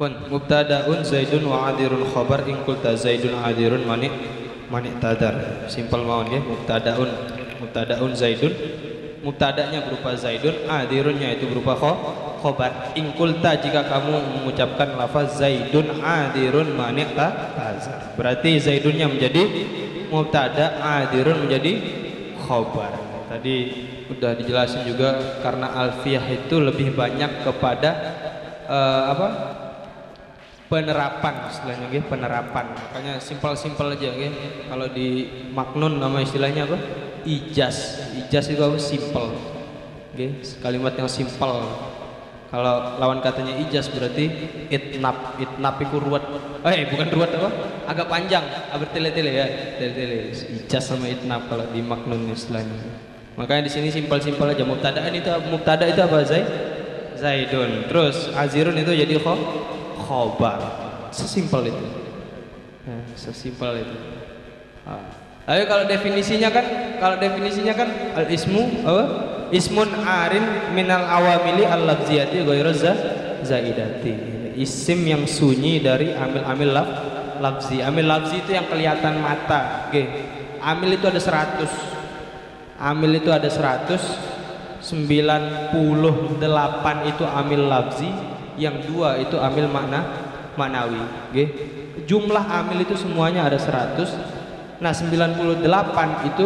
Pun mubtadaun zaidun wa adirun khabar in qulta zaidun adirun mani tadar. Simpel mawon nggih. Mubtadaun zaidun, mubtadanya berupa zaidun, adirunnya itu berupa khobar. In qulta, jika kamu mengucapkan lafaz zaidun adirun mani tadar, berarti zaidunnya menjadi mubtada, adirun menjadi khobar. Tadi udah dijelasin juga karena alfiyah itu lebih banyak kepada penerapan, istilahnya gitu, penerapan. Makanya simpel-simpel aja gitu. Kalau di maknun nama istilahnya apa? Ijaz. Ijaz itu apa? Simpel. Gitu. Kalimat yang simpel. Kalau lawan katanya ijaz berarti itnab. Itnab itu ruwet. Bukan ruwet apa? Agak panjang, bertele-tele ya. Tele-tele. Ijaz sama itnab kalau di maknun istilahnya. Makanya di sini simpel-simpel aja. Mubtada itu apa? Zaidun. Terus azirun itu jadi khobar. Sesimpel itu. Sesimpel itu. Lalu kalau definisinya kan al ismu apa? Ismun arin minal awamili al lafziyati ghairu zaidati. Isim yang sunyi dari amil lafzi. Amil lafzi itu yang kelihatan mata. Oke. Amil itu ada 100. Amil itu ada 100. 98 itu amil lafzi, yang 2 itu amil maknawi. Okay. Jumlah amil itu semuanya ada 100. Nah 98 itu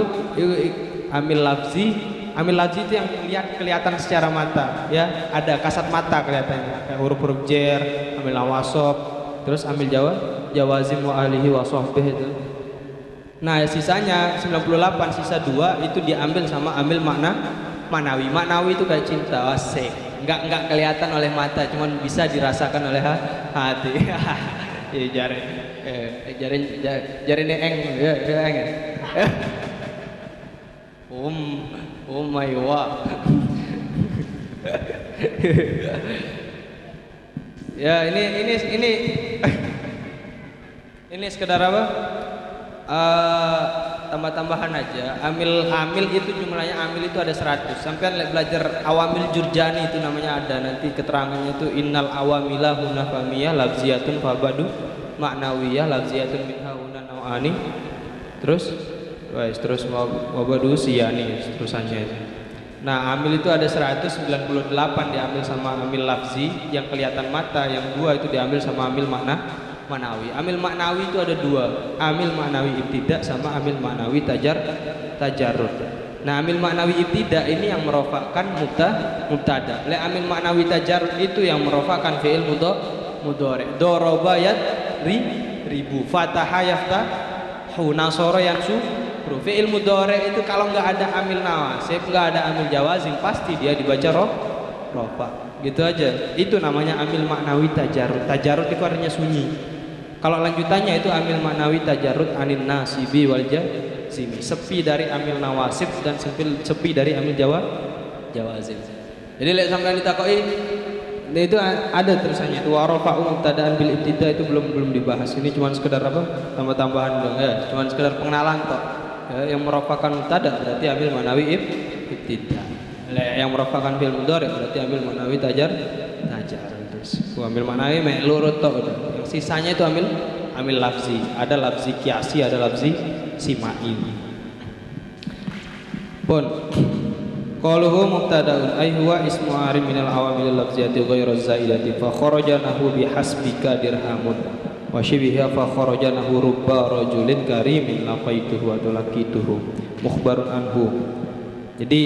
amil lafzi. Amil lafzi itu yang kelihatan secara mata, ya, ada kasat mata kelihatannya, kayak huruf-huruf jer, amil nawasab, terus amil jawazim wa alihi wa sahbihi itu. Nah sisanya 98, sisa 2 itu diambil sama amil maknawi. Maknawi itu kayak cinta, asik. Enggak kelihatan oleh mata, cuman bisa dirasakan oleh hati. Jarin eng ya eng. My wa. Ya ini sekedar apa? Tambah-tambahan aja. Amil itu jumlahnya, amil itu ada 100. Sampai belajar awamil Jurjani itu namanya ada, nanti keterangannya itu innal awamila hunafamiyah lafziyatun fabadu maknawiyah lafziyatun minha huna nau'ani. Terus wabadu siyani terusannya itu. Nah amil itu ada 198 diambil sama amil lafzi yang kelihatan mata, yang 2 itu diambil sama amil maknawi. Amil maknawi itu ada 2, amil maknawi ibtida sama amil maknawi tajarrud. Nah amil maknawi ibtida ini yang merofakkan mubtada. Amil maknawi tajarrud itu yang merofakkan fi'il mudhari. Doroba ribu, fataha yaftahu, nasara yansu. Fi'il mudhari itu kalau nggak ada amil nawasib, nggak ada amil jawazim, pasti dia dibaca rofa. Gitu aja. Itu namanya amil maknawi tajarrud. Tajarrud itu artinya sunyi. Kalau lanjutannya itu amil maknawi tajarrud anin nasibi wal jazimi. Sepi dari amil nawasib dan sepi dari amil jawazim. Jadi lihat sampai ditakoi itu ada terusannya itu warafa'u mubtada'an bil ibtida, itu belum dibahas. Ini cuma sekedar apa? Tambah-tambahan dong ya. Cuma sekedar pengenalan kok. Ya, yang merupakan mubtada berarti amil maknawi ibtida. Yang merupakan fi'il mudhari berarti amil maknawi tajar. Terus amil maknawi mek lurut tok. Yang sisanya itu amil lafzi. Ada lafzi kiasi, ada lafzi simai. Pun qaluhu mubtada'un ay huwa ismu arim minal awamil lafziyati ghairu zaidati fa kharaja nahu bihasbika dirhamun wa shibiha fa kharaja nahu rubba rajulin karimin laqaituhu wa tulaqituhu mukhbarun anhu. Jadi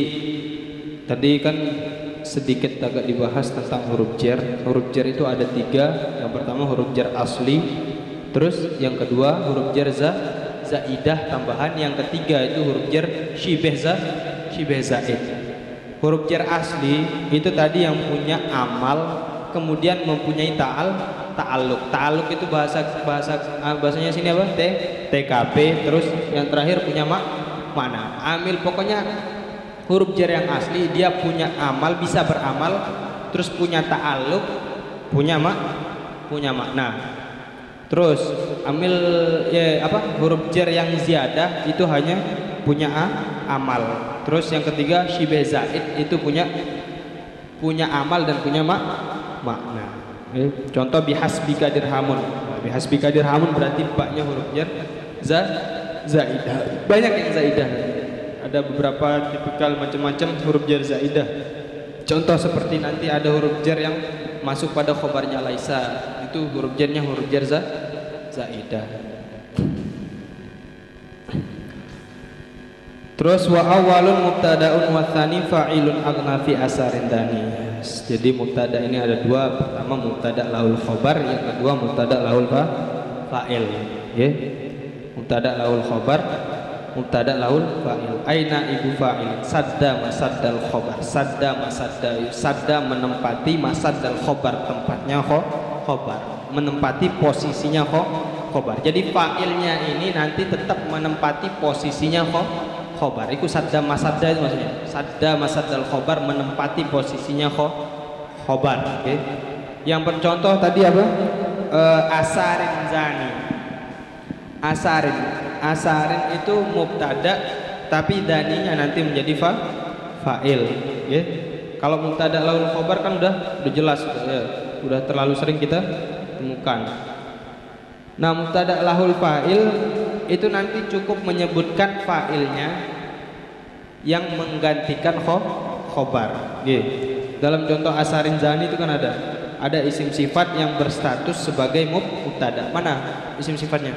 tadi kan sedikit agak dibahas tentang huruf jar. Huruf jar itu ada 3. Yang pertama huruf jar asli, terus yang kedua huruf jar zaidah tambahan, yang ketiga itu huruf jar syibh zaid. Huruf jar asli itu tadi yang punya amal, kemudian mempunyai ta'alluq. Ta'alluq itu bahasanya sini apa? TKP. Terus yang terakhir punya makna. Amil pokoknya huruf jar yang asli dia punya amal, bisa beramal, terus punya ta'alluq, punya makna. Terus amil huruf jar yang ziyadah itu hanya punya amal. Terus yang ketiga syibh zaid itu punya amal dan punya makna. Contoh bihasbika dirhamun. Bihasbika dirhamun berarti baknya huruf jar zaidah. Banyak yang zaidah. Ada beberapa tipikal macam-macam huruf jar zaidah. Contoh seperti nanti ada huruf jar yang masuk pada khobarnya laisa. Itu huruf jarnya huruf jar zaidah. Terus wa awalun mubtadaun wa tsani fa'ilun aghna fi asarin dani. Jadi mubtada ini ada dua, pertama mubtada lahul khobar, yang kedua mubtada lahul fa'il. Nggih. Mubtada lahul khobar, mubtada lahul fa'il. Aina ibu fa'il? Sadda masaddal khobar. Sadda menempati masaddal khobar, tempatnya khobar. Menempati posisinya khobar. Jadi fa'ilnya ini nanti tetap menempati posisinya khobar. Itu sadda masadda itu maksudnya. Sadda masaddal khobar, menempati posisinya khobar. Okay. Yang bercontoh tadi apa? Asarin zani. Asarin itu mubtada, tapi daninya nanti menjadi fa'il. Okay. Kalau mubtada lahul khobar kan udah jelas, ya. Udah terlalu sering kita temukan. Nah, mubtada lahul fa'il itu nanti cukup menyebutkan fa'ilnya yang menggantikan khobar. Dalam contoh asarin zani itu kan ada isim sifat yang berstatus sebagai mubtada. Mana isim sifatnya?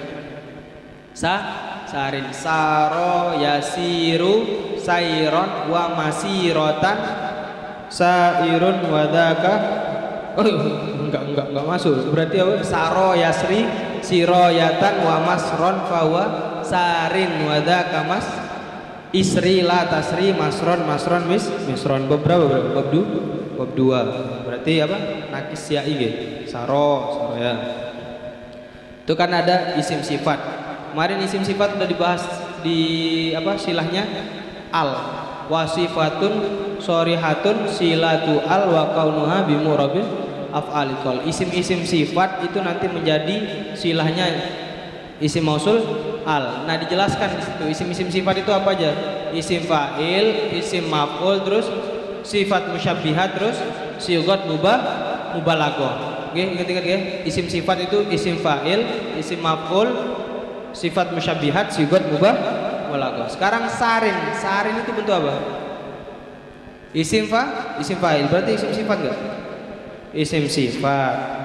Sarin, saro, yasiru, sairon, wa masirotan, sairun, wadaka. Oh, enggak masuk. Berarti apa? Saro, yasri, siroyatan, wa masron, fawa, sarin, wadaka, mas, isri, la, tasri, masron, misron. Beberapa bab 2. Berarti apa? Nakis ya ige. Saro ya. Itu kan ada isim sifat. Kemarin isim sifat udah dibahas di apa silahnya al. Wasifatun shorihatun silatu al wa kaunuha bimurabil af'al. Isim-isim sifat itu nanti menjadi silahnya isim mausul al. Nah, dijelaskan di situ isim-isim sifat itu apa aja? Isim fa'il, isim maf'ul, terus sifat musyabbihat, terus sigat mubalaghah. Oke, ingat-ingat ya. Isim sifat itu isim fa'il, isim maf'ul, sifat musyabbihat, sigat mubalaghah. Sekarang sarin itu bentuk apa? Isim fa'il. Berarti isim sifat enggak? Isim sifat.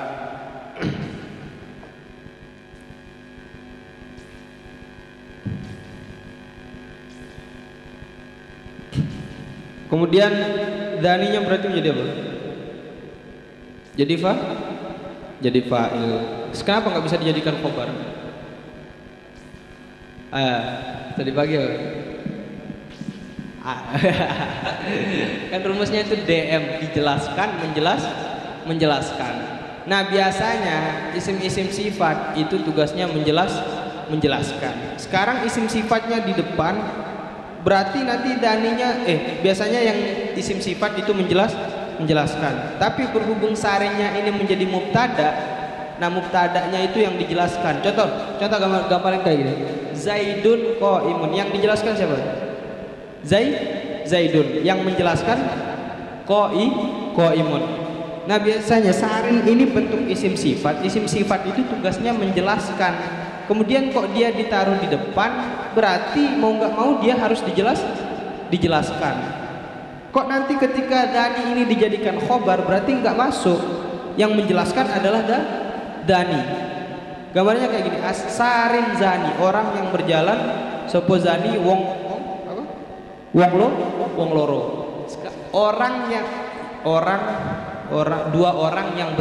Kemudian daninya berarti menjadi apa? Jadi fa'il. Kenapa nggak bisa dijadikan khobar? Tadi pagi ya. Kan rumusnya itu DM, dijelaskan, menjelaskan. Nah, biasanya isim-isim sifat itu tugasnya menjelaskan. Sekarang isim sifatnya di depan, berarti nanti daninya biasanya yang isim sifat itu menjelaskan. Tapi berhubung sarinnya ini menjadi mubtada, nah mubtadanya itu yang dijelaskan. Contoh gambaran kayak gini. Zaidun qaimun, yang dijelaskan siapa? Zaidun, yang menjelaskan qaimun. Nah, biasanya sarin ini bentuk isim sifat. Isim sifat itu tugasnya menjelaskan. Kemudian kok dia ditaruh di depan, berarti mau nggak mau dia harus dijelaskan. Kok nanti ketika dani ini dijadikan khobar, berarti nggak masuk. Yang menjelaskan adalah dani. Gambarnya kayak gini. Asarin zani, orang yang berjalan. Sopo zani wong loro. Dua orang yang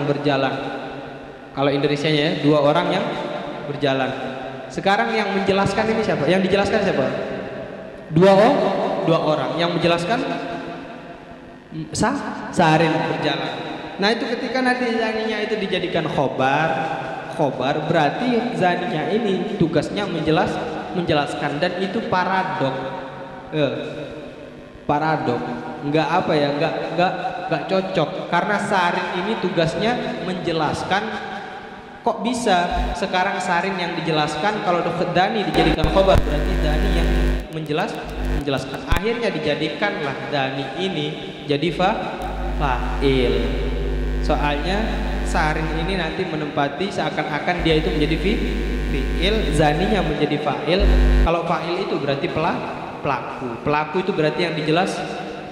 berjalan. Kalau Indonesianya ya, 2 orang yang berjalan. Sekarang yang menjelaskan ini siapa? Yang dijelaskan siapa? Dua orang. Yang menjelaskan sarin berjalan. Nah, itu ketika nanti zaninya itu dijadikan khobar, berarti zaninya ini tugasnya menjelaskan, dan itu paradok. Enggak apa ya? Enggak cocok karena sarin ini tugasnya menjelaskan. Kok bisa sekarang sarin yang dijelaskan, kalau dani dijadikan khobar, berarti dani yang menjelaskan. Akhirnya dijadikanlah dani ini jadi fa'il. Soalnya sarin ini nanti menempati seakan-akan dia itu menjadi fi'il, zaninya menjadi fa'il. Kalau fa'il itu berarti pelaku. Pelaku itu berarti yang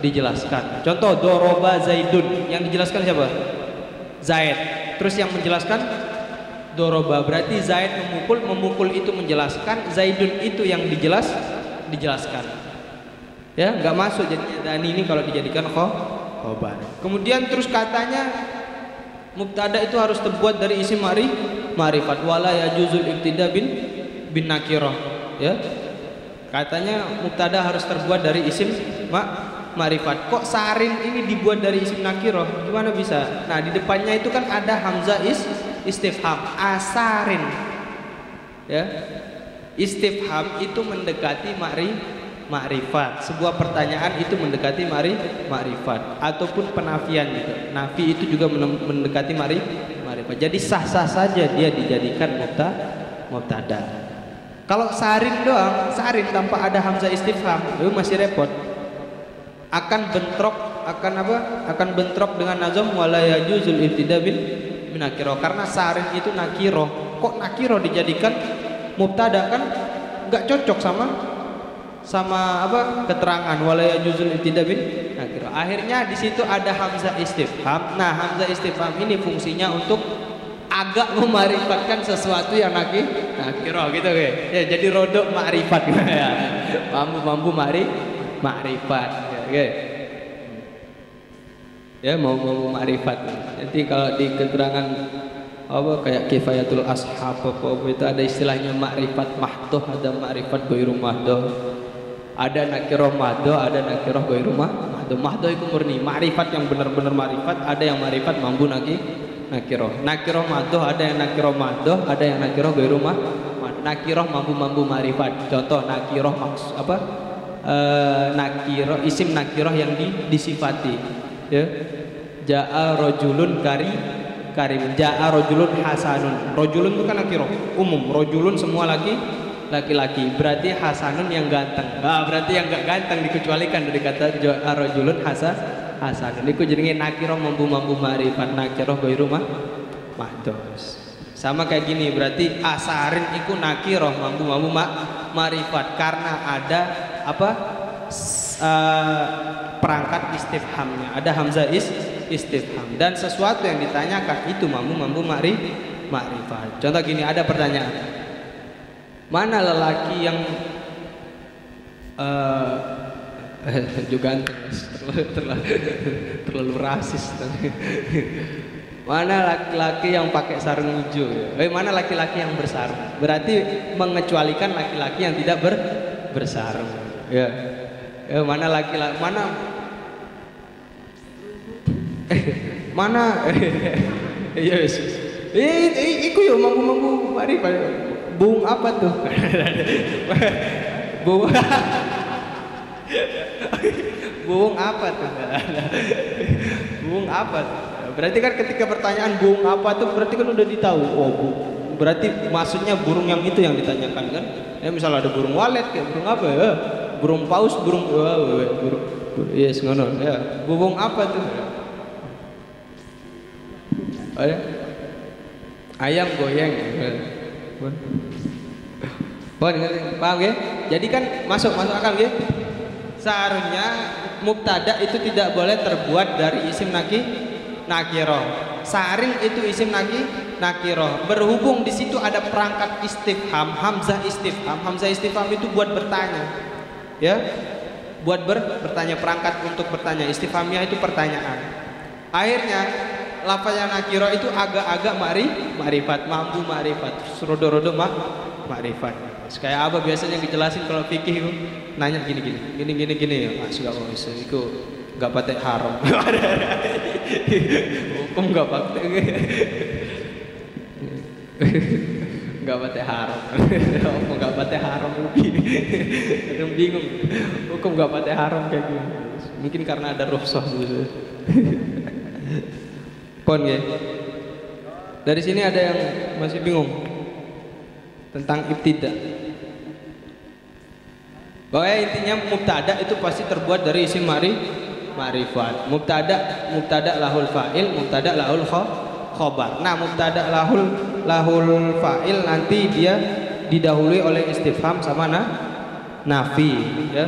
dijelaskan. Contoh doroba Zaidun, yang dijelaskan siapa? Zaid. Terus yang menjelaskan doroba, berarti Zaid memukul itu menjelaskan, Zaidun itu yang dijelaskan. Ya, nggak masuk jadinya dani ini kalau dijadikan khobar. Kemudian terus katanya mubtada itu harus terbuat dari isim ma'rifat wala yajuzul ibtida bin nakirah, ya. Katanya mubtada harus terbuat dari isim ma'rifat. Kok sarin ini dibuat dari isim nakirah? Gimana bisa? Nah, di depannya itu kan ada hamzah istifham, asarin. Ya. Istifham itu mendekati ma'rifat. Sebuah pertanyaan itu mendekati ma'rifat ataupun penafian gitu. Nafi itu juga mendekati ma'rifat. Jadi sah-sah saja dia dijadikan mubtada. Kalau sarin doang, sarin tanpa ada hamzah istifham, itu masih repot. Akan bentrok dengan nazam wala yajuzul ibtida bin nakirah, karena sarin itu nakirah. Kok nakirah dijadikan mubtada, kan nggak cocok sama keterangan wala yajuzul ibtida bin nakirah. Akhirnya di situ ada hamzah istifham. Nah, hamzah istifham ini fungsinya untuk agak memarifatkan sesuatu yang nakirah gitu ya. Jadi rodok ma'rifat ya. Mampu ma'rifat ya. Ya, mau ma'rifat. Nanti kalau di keterangan kayak kifayatul ashab itu ada istilahnya ma'rifat mahdoh, ada ma'rifat ghairu mahdoh. Ada nakirah mahdoh, ada nakirah ghairu mahdoh. Mahdoh itu murni ma'rifat yang benar-benar ma'rifat, ada yang ma'rifat mampu nakirah. Nakirah mahdoh, ada yang nakirah mahdoh, ada yang nakirah ghairu nakirah mampu ma'rifat. Contoh nakirah nakirah, isim nakirah yang disifati, ya. Ja'a rajulun karim, ja'a rajulun hasanun. Rajulun itu kan nakirah umum, rajulun semua laki-laki, berarti hasanun yang ganteng. Berarti yang gak ganteng dikecualikan dari kata ja'a rajulun hasanun. Iku jenenge nakirah mampu ma'rifat, nakirah ghairu mahdos. Sama kayak gini, berarti asarin iku nakirah mampu ma'rifat karena ada perangkat istifhamnya, ada hamzah istifham, dan sesuatu yang ditanyakan itu mampu ma'rifat. Contoh gini, ada pertanyaan, mana lelaki yang juga terlalu rasis. Mana laki-laki yang pakai sarung hijau? Mana laki-laki yang bersarung? Berarti mengecualikan laki-laki yang tidak bersarung. Ya. Mana laki-laki mana yes. Iku yo mampu mari bung apa tuh? Bung apa tuh? Bung apa tuh? Berarti kan ketika pertanyaan bung apa tuh berarti kan udah ditahu. Berarti maksudnya burung yang itu yang ditanyakan kan? Ya misalnya ada burung walet, kayak burung apa ya? Burung paus, burung yes ngono ya. Burung apa tuh? Ayam goyang. Paham ya? Jadi kan masuk akal ya? Seharusnya mubtada itu tidak boleh terbuat dari isim nakirah. Sarin itu isim nakirah. Berhubung di situ ada perangkat istifham, hamzah istifham. Hamzah istifham itu buat bertanya. Ya. Buat bertanya, perangkat untuk bertanya. Istifhamnya itu pertanyaan. Akhirnya lafaz nakirah itu agak-agak ma'rifat, mampu ma'rifat, rodo-rodo ma'rifat. Kayak apa biasanya dijelasin kalau fikih itu nanya gini. Sudah itu enggak patek haram. Hukum enggak patek. Enggak patek haram. Enggak patek haram kadang bingung. Hukum enggak patek haram kayak gini. Mungkin karena ada rukhsah gitu. Pon ya. Dari sini ada yang masih bingung tentang ibtida. Bahwa intinya mubtada itu pasti terbuat dari isim ma'rifat. Mubtada lahul fa'il, mubtada lahul khobar. Nah, mubtada lahul fa'il nanti dia didahului oleh istifham sama nafi ya.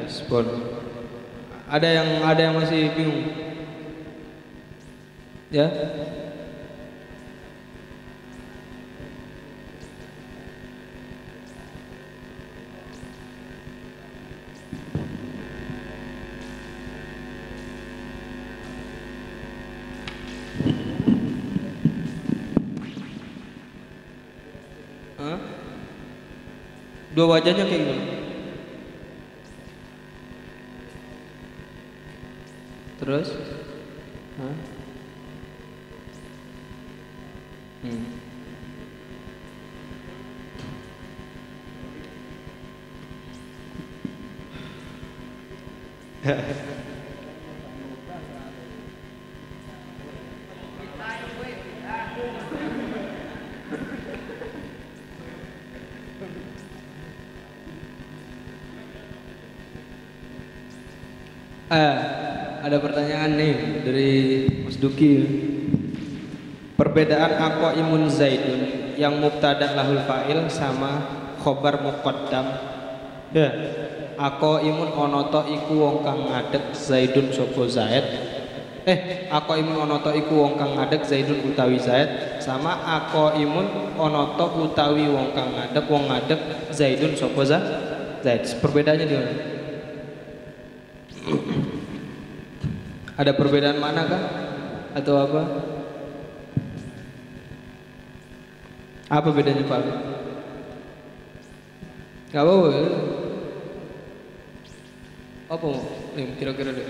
Yes, ada yang masih bingung ya. Dua wajahnya kayak gimana? Terus? Hah? Ada pertanyaan nih dari Mas Duki. Perbedaan aqaimun zaidun yang mubtada lahul fa'il sama khobar muqaddam. Ya. Aqaimun onoto iku wong kang ngadeg zaidun sapa zaid. Aqaimun onoto iku wong kang ngadeg zaidun utawi zaid sama aqaimun onoto utawi wong kang ngadeg zaidun sapa zaid. Perbedaannya di mana? Ada perbedaan mana kah? Atau apa? Apa bedanya Pak? Gak apa-apa ya? Apa mau? Kira-kira deh.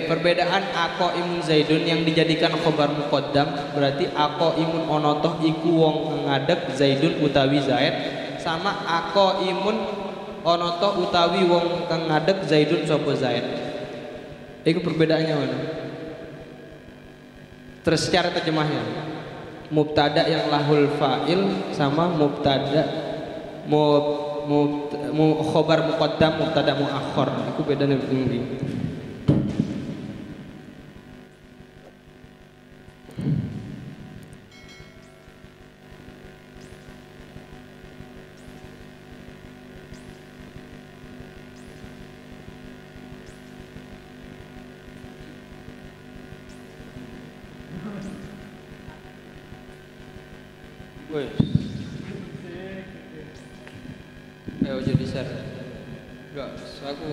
Perbedaan aqaimun zaidun yang dijadikan khobar muqaddam berarti aqaimun onotoh iku wong ngadeg zaidun utawi zaid sama aqaimun onoto utawi wong kang ngadeg zaidun sapa zaid. Iku perbedaannya mana? Terus secara terjemahnya mubtada yang lahul fa'il sama mubtada khobar muqaddam mubtada muakhir. Iku bedanya tinggi. Ayo jadi share. Enggak, aku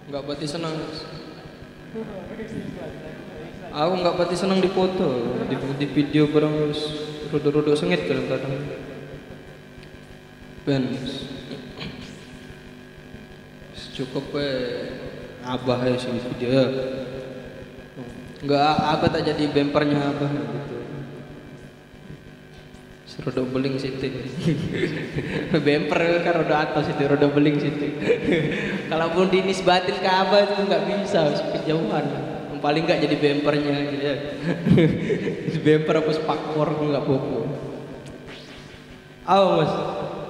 enggak pati senang. Aku enggak pati senang dipoto, di video bareng rodok-rodok sengit kadang-kadang. Ben cukup abah ya sih video. Enggak, apa tak jadi bempernya abah gitu. Roda beling situ. Bemper kan roda atas itu, roda beling situ. Kalaupun dinisbatin ke abah itu nggak bisa, kejauhan. Paling nggak jadi bempernya gitu ya. Bemper apa spakbor nggak popo. Apa mas?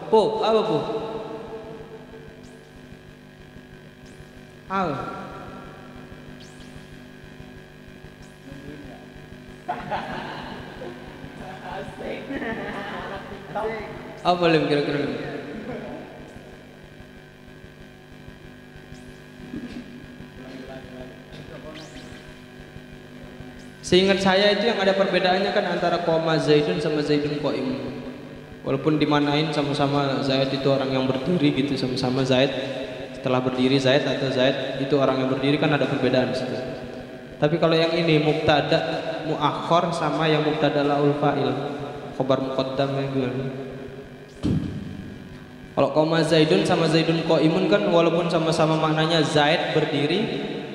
Apa po? Apa? Apa boleh kira-kira? Seingat saya itu yang ada perbedaannya kan antara koma zaidun sama zaidun qaimun. Walaupun dimanain sama-sama zaid itu orang yang berdiri gitu, sama-sama zaid setelah berdiri zaid atau zaid itu orang yang berdiri kan ada perbedaan situ. Tapi kalau yang ini mubtada muakhir sama yang mubtada laul fa'il khobar muqaddam gimana? Kalau koma zaidun sama zaidun qaimun kan walaupun sama-sama maknanya zaid berdiri,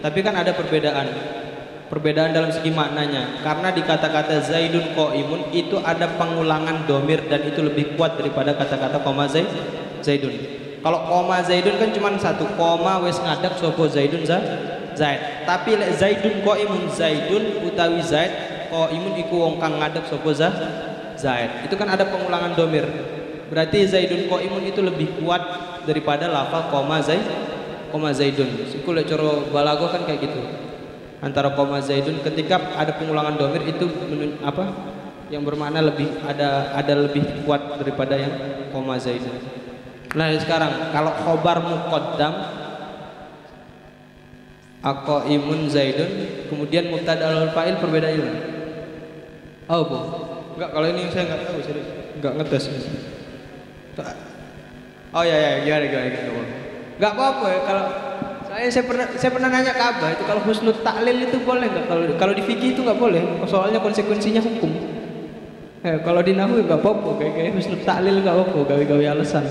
tapi kan ada perbedaan dalam segi maknanya. Karena di kata-kata zaidun qaimun itu ada pengulangan domir dan itu lebih kuat daripada kata-kata koma zaidun. Kalau koma zaidun kan cuma satu koma wes ngadeg sopo zaidun zaid. Tapi lek zaidun qaimun zaidun utawi zaid qaimun iku wong kang ngadeg sopo zaid. Itu kan ada pengulangan domir. Berarti Zaidun qaimun itu lebih kuat daripada lafal koma Zaidun. Sikule coro balago kan kayak gitu. Antara koma Zaidun ketika ada pengulangan domir itu yang bermakna lebih ada lebih kuat daripada yang koma Zaidun. Nah sekarang kalau khobar muqaddam aqaimun Zaidun kemudian mubtada al fa'il perbedaannya. Oh bu, enggak, kalau ini saya enggak tahu serius, enggak ngetes. Oh ya gimana. Enggak apa-apa ya kalau saya pernah nanya ke Abah itu kalau husnul ta'lil itu boleh enggak, kalau di fikih itu enggak boleh, soalnya konsekuensinya hukum. Kalau di nahwu enggak apa-apa, kayak husnul ta'lil enggak apa-apa, gawe-gawe alasan.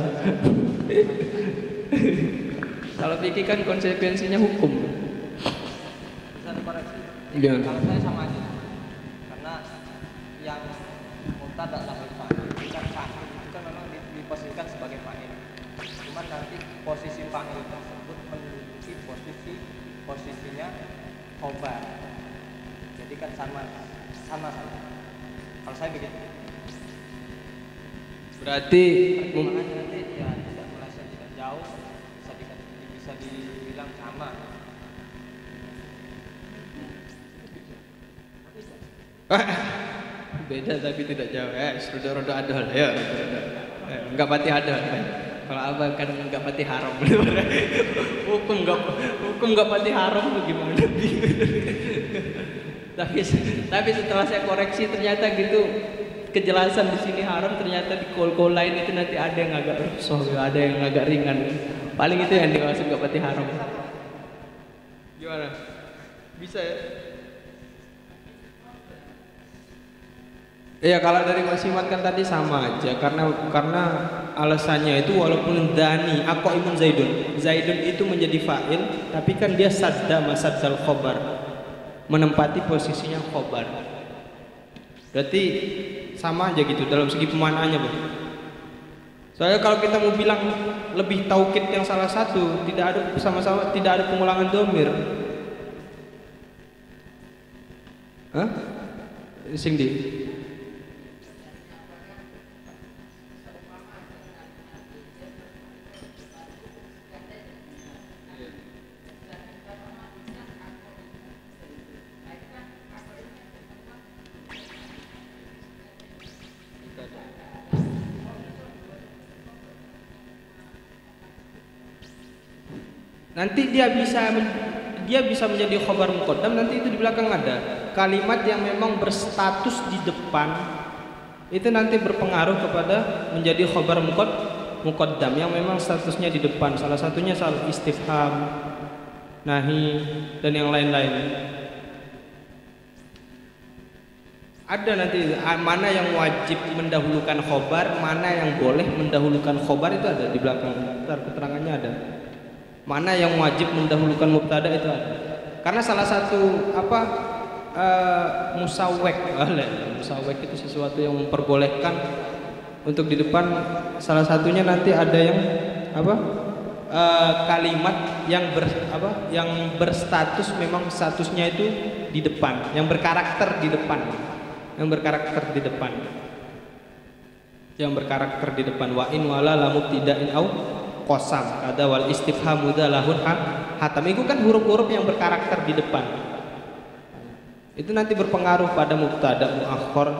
Kalau fikih kan konsekuensinya hukum. Bisa dikoreksi. Iya. Kalau saya sama aja. Karena yang mubtada lahul fa'il bukan fa'il itu kan memang diposisikan sebagai fa'il. Cuman nanti posisi fa'il tersebut menduduki posisinya khobar. Jadi kan sama. Kalau saya begitu. Berarti Perkembangannya nanti ya tidak meleset, tidak jauh, bisa dibilang sama. beda tapi tidak jauh rodo adol ya. Enggak pati adol. Kalau Abah kan enggak pati haram. hukum enggak pati haram bagaimana? tapi setelah saya koreksi ternyata gitu, kejelasan di sini haram, ternyata di kol lain itu nanti ada yang agak rusuh, ada yang agak ringan. Paling itu yang dimaksud enggak pati haram. Gimana? Bisa ya? Iya, kalau dari Mas Iman kan tadi sama aja karena alasannya itu walaupun dani aqaimun Zaidun itu menjadi fa'il tapi kan dia sadda masaddal khobar, menempati posisinya khobar. Berarti sama aja gitu dalam segi pemaknaannya, Bang. Soalnya kalau kita mau bilang lebih taukid yang salah satu, tidak ada sama-sama tidak ada pengulangan domir. Hah? Sing di nanti dia bisa menjadi khobar muqaddam. Nanti itu di belakang ada kalimat yang memang berstatus di depan, itu nanti berpengaruh kepada menjadi khobar muqaddam yang memang statusnya di depan. Salah satunya soal istifham, nahi, dan yang lain-lain. Ada nanti mana yang wajib mendahulukan khobar, mana yang boleh mendahulukan khobar, itu ada di belakang. Ntar keterangannya ada. Mana yang wajib mendahulukan mubtada itu ada. Karena salah satu musawwek itu sesuatu yang memperbolehkan untuk di depan. Salah satunya nanti ada yang kalimat yang berstatus memang statusnya itu di depan, yang berkarakter di depan, wa in wala lamub tidain au qasam kada wal istifhamu dalahun hatam. Itu kan huruf-huruf yang berkarakter di depan. Itu nanti berpengaruh pada mubtada muakhir.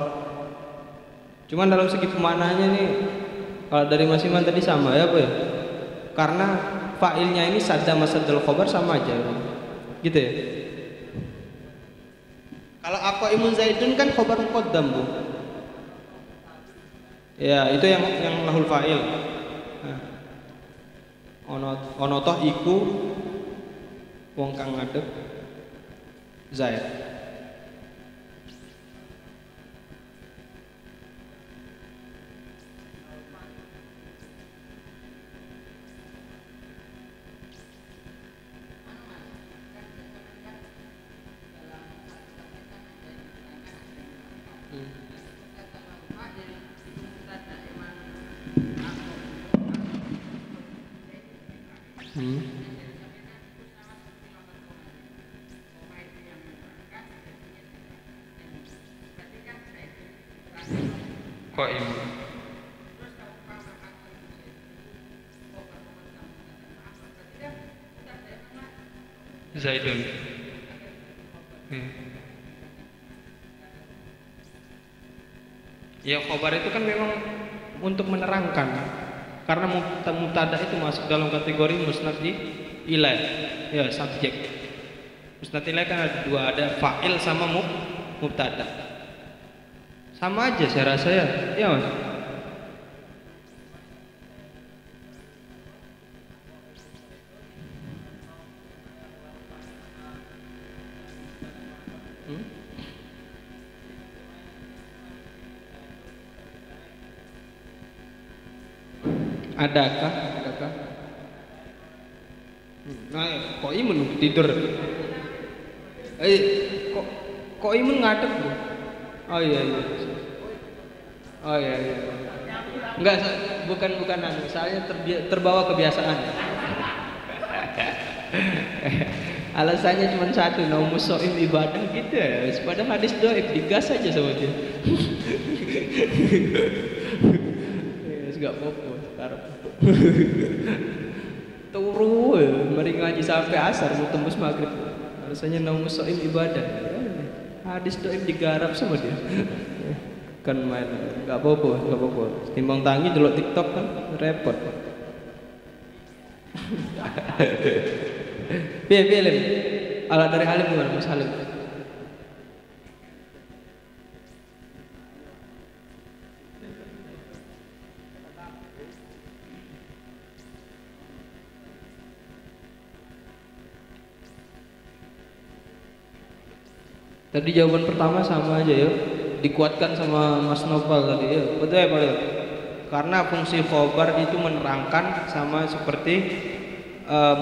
Cuman dalam segi pemaknaannya nih, kalau dari Mas Iman tadi sama ya, Bu ya. Karena fa'ilnya ini sadda masaddal khobar sama aja. Gitu ya. Kalau aqaimun Zaidun kan khobar muqaddam, Bu. Ya, itu yang lahul fa'il. Ono toh iku wong kang ngadeg Zaid. Qaim. Zaidun. Ya khobar itu kan memang untuk menerangkan, karena mubtada itu masuk dalam kategori musnad ilai, ya subjek. Musnad ilai kan ada dua, ada fa'il sama mubtada. Sama aja saya rasa ya, ya Mas. Adakah? Nah, kok imun tidur? Kok imun ngadep bro? Oh iya. Oh iya. Enggak, bukan anu. Saya terbawa kebiasaan. Alasannya cuma satu, naumus soim ibadah gitu ya. Padahal hadis doib digas aja sama dia. Gak apa-apa sekarang. Turu mari ngaji sampai asar mau tembus maghrib. Alasannya naumus soim ibadah. Hadis doib digarap sama dia. Kan main, gak apa-apa. Timbang tangi delok TikTok kan repot. Piye Lim? Ala dari Halim gimana Mas Halim? Tadi jawaban pertama sama aja ya, dikuatkan sama Mas Noval tadi ya. Betul ya Pak? Karena fungsi khobar itu menerangkan, sama seperti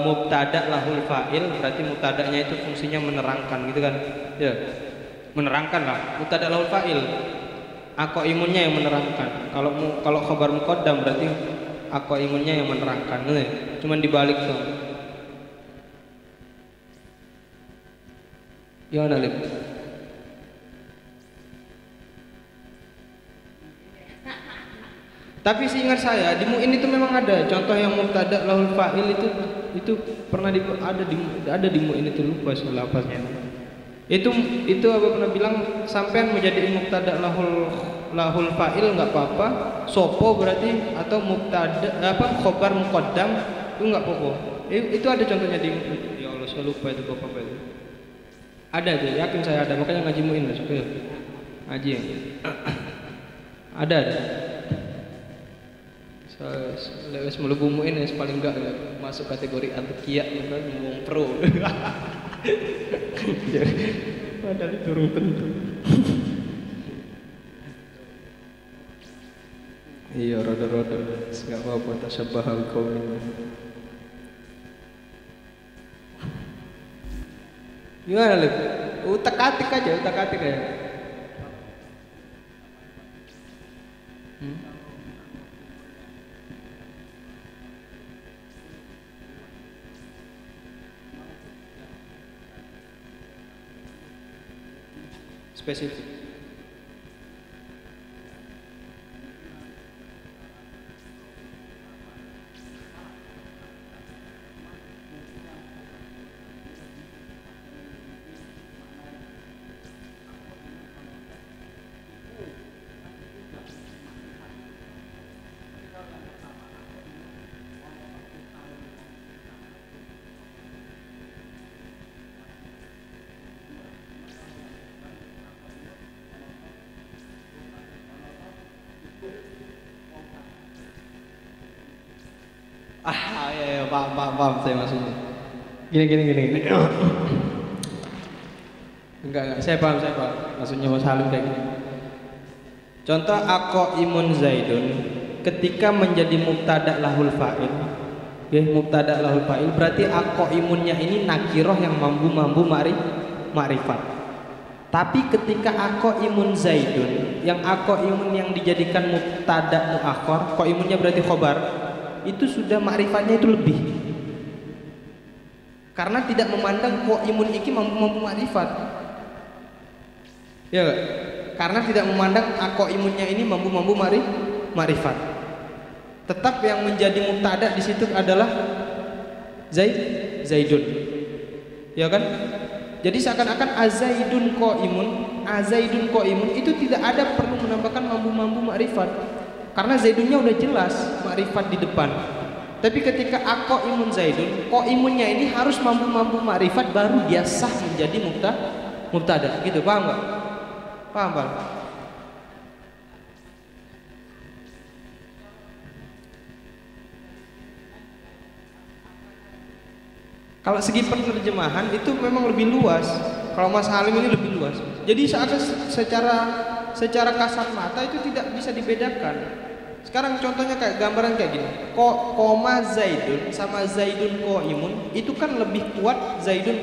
mubtada lahul fa'il, berarti mubtadanya itu fungsinya menerangkan gitu kan? Ya, menerangkan lah. Mubtada lahul fa'il, imunnya yang menerangkan. Kalau khobar muqaddam berarti imunnya yang menerangkan. Cuman dibalik tuh. Ya Nalim. Tapi seingat saya di Mu'in itu memang ada contoh yang mubtada lahul fa'il itu pernah ada di Mu'in itu, lupa soal lafaznya. Itu apa pernah bilang sampean menjadi mubtada lahul fa'il enggak apa-apa, sopo berarti, atau mubtada khobar muqaddam itu enggak apa-apa. Itu ada contohnya di ya Allah saya lupa itu apa itu. Ada tuh, yakin saya ada, makanya ngaji Mu'in Mas. Ngaji ya. Ada. Lewes melebu Mu'in yang paling enggak masuk kategori adkiya, ngomong pro. Padahal itu tentu. Iya, roda-roda. Enggak apa-apa, tasabbahal qaum. Gimana Lip? Utak-atik aja. Spesifik. Ya, paham saya maksudnya. Gini. Enggak, saya paham. Maksudnya Mas Halim kayak gini. Contoh imun Zaidun ketika menjadi mubtada lahul fa'il. Mubtada lahul fa'il berarti imunnya ini nakiroh yang mampu ma'rifat. Tapi ketika imun Zaidun, yang imun yang dijadikan mubtada muakhar, imunnya berarti khobar, itu sudah ma'rifatnya itu lebih, karena tidak memandang imun iki mampu ma'rifat, ya gak? Karena tidak memandang imunnya ini mampu ma'rifat. Tetap yang menjadi mubtada di situ adalah Zaidun. Ya kan? Jadi seakan-akan azaidun qaimun itu tidak ada perlu menambahkan mambu-mambu makrifat. Karena zaidunnya udah jelas makrifat di depan. Tapi ketika aqaimun zaidun, qaimunnya ini harus mambu-mambu makrifat baru dia sah menjadi mubtada. Gitu, paham enggak? Paham, Pak? Kalau segi penerjemahan itu memang lebih luas. Kalau Mas Halim ini lebih luas. Jadi secara kasat mata itu tidak bisa dibedakan. Sekarang contohnya kayak gambaran kayak gini. Koma zaidun sama zaidun qaimun itu kan lebih kuat zaidun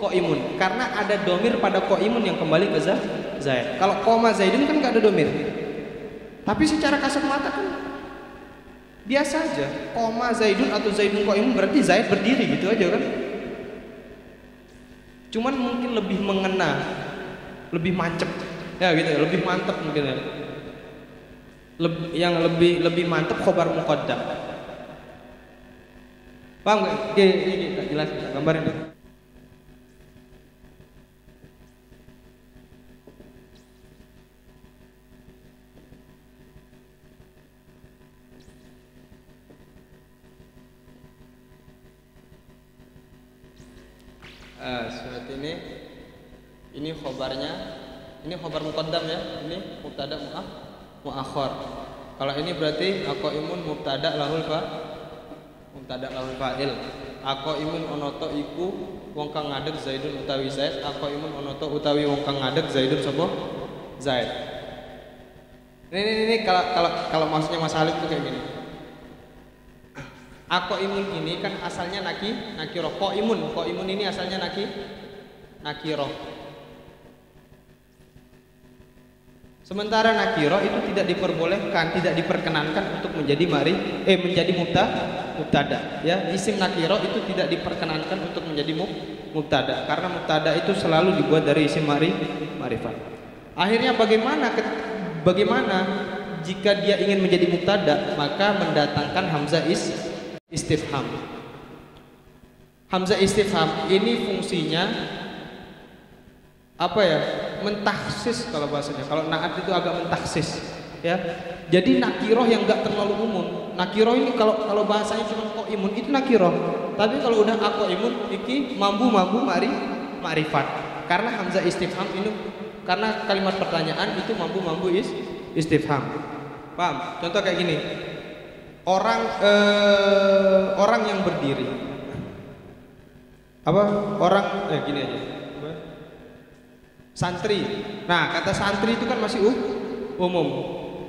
qaimun karena ada domir pada qaimun yang kembali ke zaid. Kalau koma zaidun kan nggak ada domir. Tapi secara kasat mata kan biasa aja, koma zaidun atau zaidun qaimun berarti zaid berdiri gitu aja kan. Cuman mungkin lebih mengena, lebih mancep, ya gitu, lebih mantep mungkin ya. Yang lebih mantep khobar muqaddam. Paham nggak? Ini jelas, gambarin dulu. Seperti ini khobarnya, ini khobar muqaddam ya, ini mubtada muakhar. Kalau ini berarti aqaimun mubtada lahul fa'il. Aqaimun onoto iku wong kang ngadeg zaidun utawi zaid, aqaimun onoto utawi wong kang ngadeg zaidun sapa zaid. Ini kalau maksudnya Mas Halim itu kayak gini. Aqaimun ini kan asalnya nakiroh. Qaimun ini asalnya nakiroh. Sementara nakiroh itu tidak diperbolehkan, tidak diperkenankan untuk menjadi menjadi mubtada. Ya, isim nakiroh itu tidak diperkenankan untuk menjadi mubtada karena mubtada itu selalu dibuat dari isim ma'rifat. Akhirnya bagaimana jika dia ingin menjadi mubtada, maka mendatangkan hamzah istifham. Hamzah istifham ini fungsinya apa ya? Mentaksis kalau bahasanya. Kalau naat itu agak mentaksis, ya. Jadi nakiroh yang enggak terlalu umum. Nakiroh ini kalau bahasanya cuma qaimun itu nakiroh. Tapi kalau udah aqaimun iki mambu ma'rifat. Karena hamzah istifham ini karena kalimat pertanyaan itu mambu istifham. Paham? Contoh kayak gini. Orang yang berdiri. Gini aja. Santri. Nah, kata santri itu kan masih umum.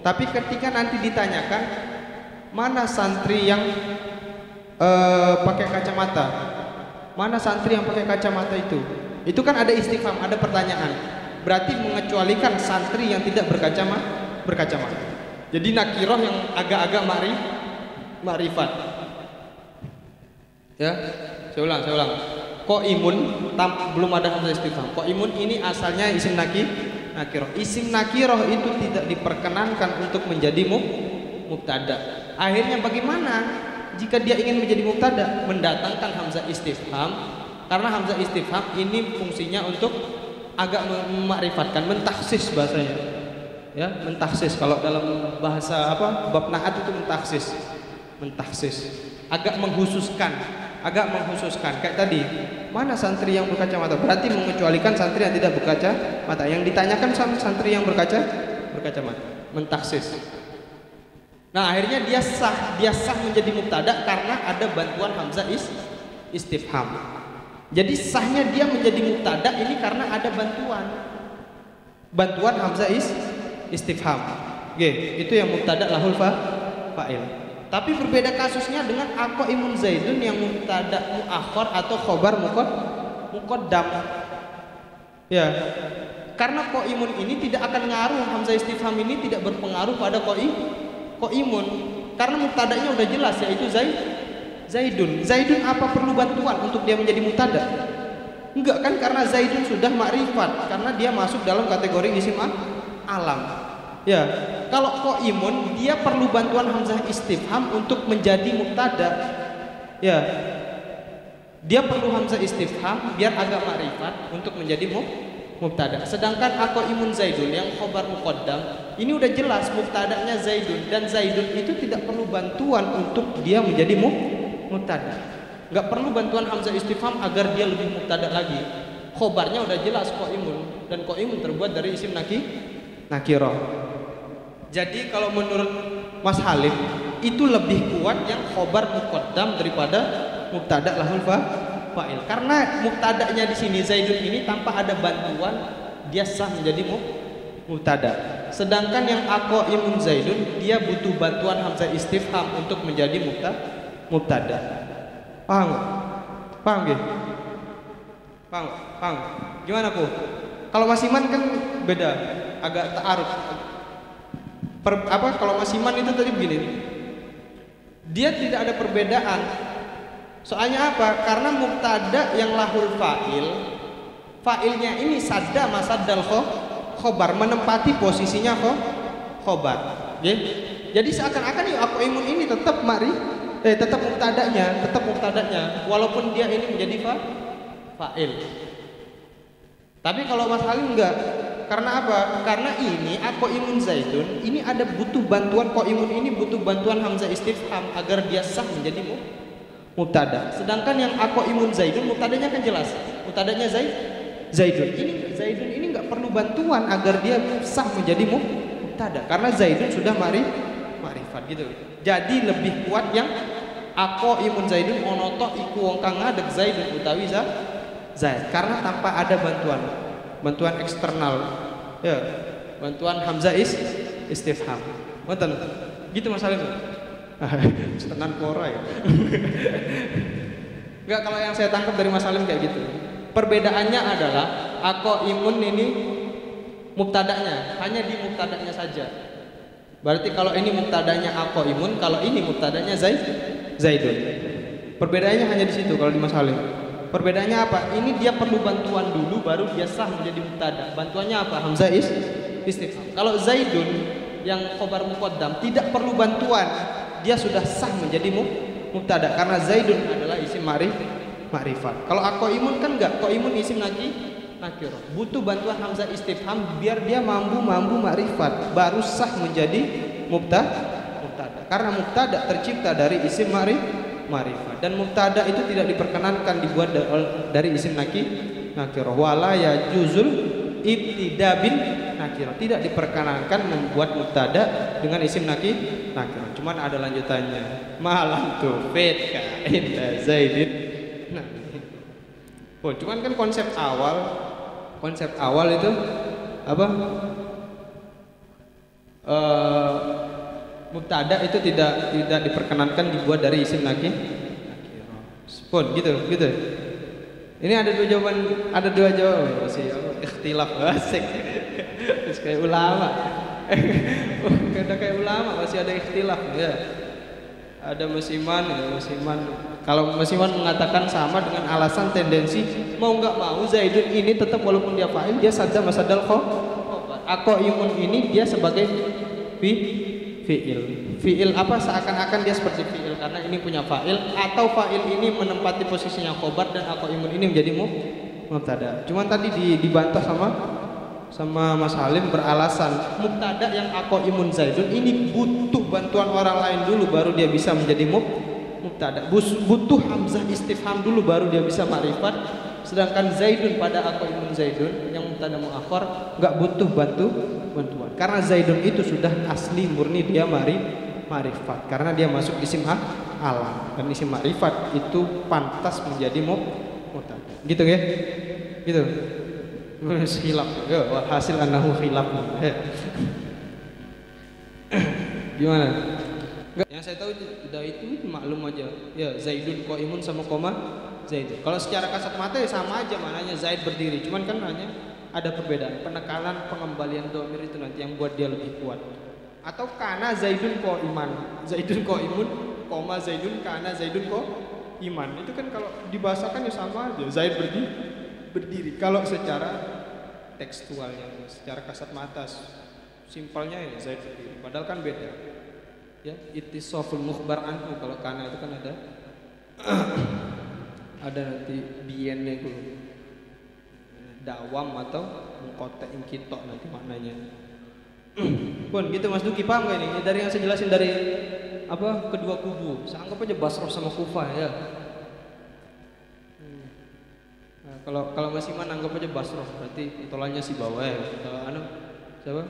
Tapi ketika nanti ditanyakan mana santri yang pakai kacamata? Mana santri yang pakai kacamata itu? Itu kan ada istifham, ada pertanyaan. Berarti mengecualikan santri yang tidak berkacamata. Jadi nakiroh yang agak-agak ma'rifat. Ya, saya ulang. Qaimun belum ada hamzah istifham. Qaimun ini asalnya isim nakiroh. Isim nakiroh itu tidak diperkenankan untuk menjadi mubtada. Akhirnya bagaimana jika dia ingin menjadi mubtada? Mendatangkan hamzah istifham. Karena hamzah istifham ini fungsinya untuk agak memakrifatkan, mentaksis bahasanya. Ya, mentaksis. Kalau dalam bahasa bab naat itu mentaksis. Agak menghususkan kayak tadi. Mana santri yang berkacamata? Berarti mengecualikan santri yang tidak berkacamata. Yang ditanyakan sama santri yang berkacamata. Mentaksis. Nah, akhirnya dia sah menjadi mubtada karena ada bantuan hamzah istifham. Jadi sahnya dia menjadi mubtada ini karena ada bantuan hamzah istifham. Itu yang mubtada lahul fa'il. Tapi berbeda kasusnya dengan aqaimun zaidun yang mubtada muakhar atau khobar muqaddam. Ya. Karena qaimun ini tidak akan ngaruh, hamzah istifham ini tidak berpengaruh pada qaimun. Karena mubtadanya udah jelas yaitu zaidun. Zaidun apa perlu bantuan untuk dia menjadi mubtada? Enggak kan, karena zaidun sudah ma'rifat, karena dia masuk dalam kategori isim alam. Ya, kalau qaimun dia perlu bantuan hamzah istifham untuk menjadi mubtada. Ya. Dia perlu hamzah istifham biar agak makrifat untuk menjadi mubtada. Sedangkan aqaimun zaidun yang khobar muqaddam ini udah jelas mubtadanya zaidun, dan zaidun itu tidak perlu bantuan untuk dia menjadi mubtada. Nggak perlu bantuan hamzah istifham agar dia lebih mubtada lagi. Khobarnya udah jelas qaimun, dan qaimun terbuat dari isim nakirah. Jadi kalau menurut Mas Halim itu lebih kuat yang khobar muqaddam daripada mubtada lahul fa'il. Karena mubtadanya di sini zaidun ini tanpa ada bantuan dia sah menjadi mubtada. Sedangkan yang aqaimun zaidun dia butuh bantuan hamzah istifham untuk menjadi mubtada. Paham? Paham gitu? Paham? Gimana Bu? Kalau Mas Iman kan beda, agak ta'aruf. Kalau Mas Iman itu tadi begini, dia tidak ada perbedaan. Soalnya apa? Karena mubtada yang lahul fa'ilnya ini sadda masaddal khobar, menempati posisinya khobar. Jadi seakan-akan ya aqaimun ini tetap tetap mubtadanya walaupun dia ini menjadi fa'il. Tapi kalau Mas Halim enggak. Karena apa? Karena ini aqaimun zaidun ini ada butuh bantuan, qaimun ini butuh bantuan hamzah istifham agar dia sah menjadi mubtada. Sedangkan yang aqaimun zaidun mubtadanya kan jelas. Mubtadanya zaidun. Ini zaidun ini enggak perlu bantuan agar dia sah menjadi mubtada karena zaidun sudah makrifat gitu. Jadi lebih kuat yang aqaimun zaidun onoto iku wong kang ngadeg zaidun utawi zaid karena tanpa ada bantuan eksternal. Ya, bantuan hamzah istifham. Wonten. Gitu Mas Halim. Tenan pora ya. Enggak, kalau yang saya tangkap dari Mas Halim kayak gitu. Perbedaannya adalah aqaimun ini mubtadanya, hanya di mubtadanya saja. Berarti kalau ini mubtadanya aqaimun, kalau ini mubtadanya zaidun. Perbedaannya hanya di situ kalau di Mas Halim. Perbedaannya apa? Ini dia perlu bantuan dulu baru dia sah menjadi mubtada. Bantuannya apa? Hamzah istifham. Kalau zaidun yang khobar muqaddam tidak perlu bantuan, dia sudah sah menjadi mubtada karena zaidun adalah isim ma'rifat. Kalau aqaimun kan enggak, qaimun isim nakirah. Butuh bantuan hamzah istifham biar dia mampu ma'rifat, baru sah menjadi mubtada. Karena mubtada tercipta dari isim ma'rifat dan mubtada itu tidak diperkenankan dibuat dari isim nakirah. Wala yajuzul ibtida bin nakirah. Tidak diperkenankan membuat mubtada dengan isim nakirah. Cuman ada lanjutannya. Malam tufid ka inda zaidin. Nah, cuman kan konsep awal itu apa? Mubtada itu tidak diperkenankan dibuat dari isim nakirah. Gitu. Ini ada dua jawaban masih ikhtilaf asik. Terus kayak ulama. Kayak ulama masih ada ikhtilaf ya. Ada Musiman. Kalau Musiman mengatakan sama dengan alasan tendensi mau nggak mau zaidun ini tetap walaupun dia fa'il dia sadda masaddal khobar. Aqaimun ini dia sebagai fi'il apa seakan-akan dia seperti fi'il karena ini punya fa'il atau fa'il ini menempati posisinya khobar dan aqaimun ini menjadi mubtada. Cuman tadi dibantah sama Mas Halim beralasan mubtada yang aqaimun zaidun ini butuh bantuan orang lain dulu baru dia bisa menjadi mubtada. Butuh hamzah istifham dulu baru dia bisa makrifat. Sedangkan zaidun pada aqaimun zaidun yang mubtada muakhar enggak butuh bantuan karena zaidun itu sudah asli murni dia ma'rifat karena dia masuk isim alam dan isim ma'rifat itu pantas menjadi mubtada. Gitu ya? Gitu. Khilaf. Ya, hasil annahu khilaf. Gimana? Enggak, yang saya tahu itu maklum aja. Ya, zaidun qaimun sama koma zaidun. Kalau secara kasat mata ya sama aja mananya zaid berdiri, cuman kan hanya ada perbedaan penekanan pengembalian dhamir itu nanti yang buat dia lebih kuat. Atau kana zaidun qaiman, zaidun qaimun, koma zaidun kana zaidun qaiman. Itu kan kalau dibahasakan ya sama aja, zaid berdiri. Kalau secara tekstualnya, secara kasat mata simpelnya ya zaid berdiri. Padahal kan beda. Ya, ittisaful mukhbar anhu kalau kana itu kan ada ada nanti biennya itu dawam atau mengkotek ingkitok nanti maknanya. Pun gitu Mas Duki, paham gak ini? Dari yang saya jelasin dari apa kedua kubu, saya anggap aja Basrah sama Kufah ya. Nah, kalau Mas Iman anggap aja Basrah, berarti pentolannya si bawah ya. Kalau anu siapa?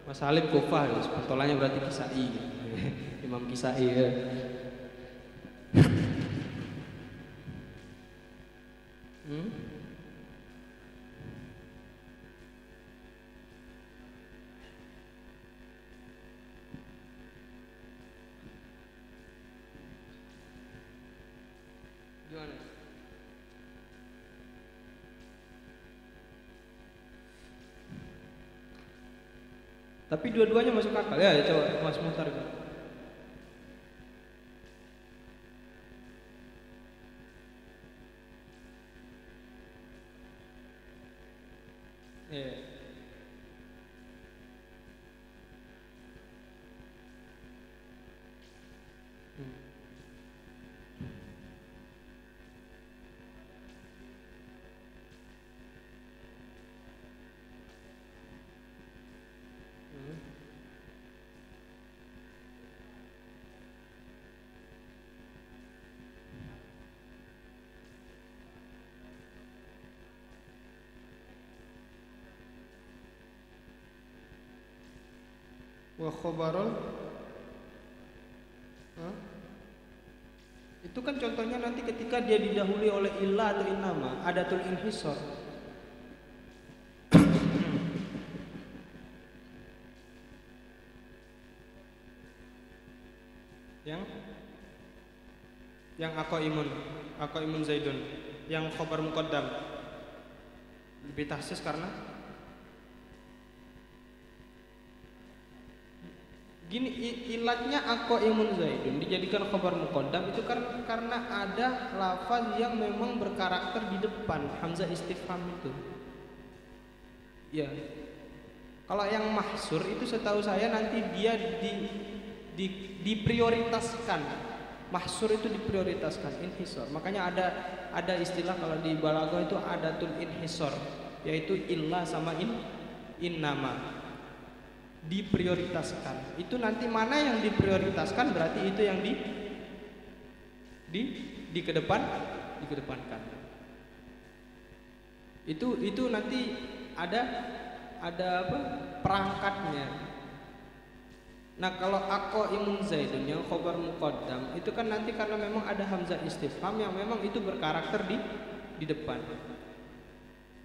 Mas Halim Kufah, ya. Pentolannya berarti Kisai, Imam Kisai ya. Gimana? Tapi dua-duanya masuk akal ya, coba Mas Muhtar. Yeah. Wa khobarul itu kan contohnya nanti ketika dia didahului oleh illah atau innama, adatul inhisar. yang aqaimun zaidun, yang khobar muqaddam lebih tahsis karena gini, ilatnya aqaimun zaidun dijadikan khobar muqaddam itu kan karena ada lafaz yang memang berkarakter di depan hamzah istifham itu. Ya. Kalau yang mahsur itu setahu saya nanti dia diprioritaskan. Mahsur itu diprioritaskan, inhisor. Makanya ada istilah kalau di balaghah itu adatul inhisor, yaitu illah sama innama. Diprioritaskan. Itu nanti mana yang diprioritaskan berarti itu yang dikedepankan. Itu nanti ada apa? Perangkatnya. Nah, kalau aqaimun zaidun yang khobar muqaddam itu kan nanti karena memang ada hamzah istifham yang memang itu berkarakter di depan.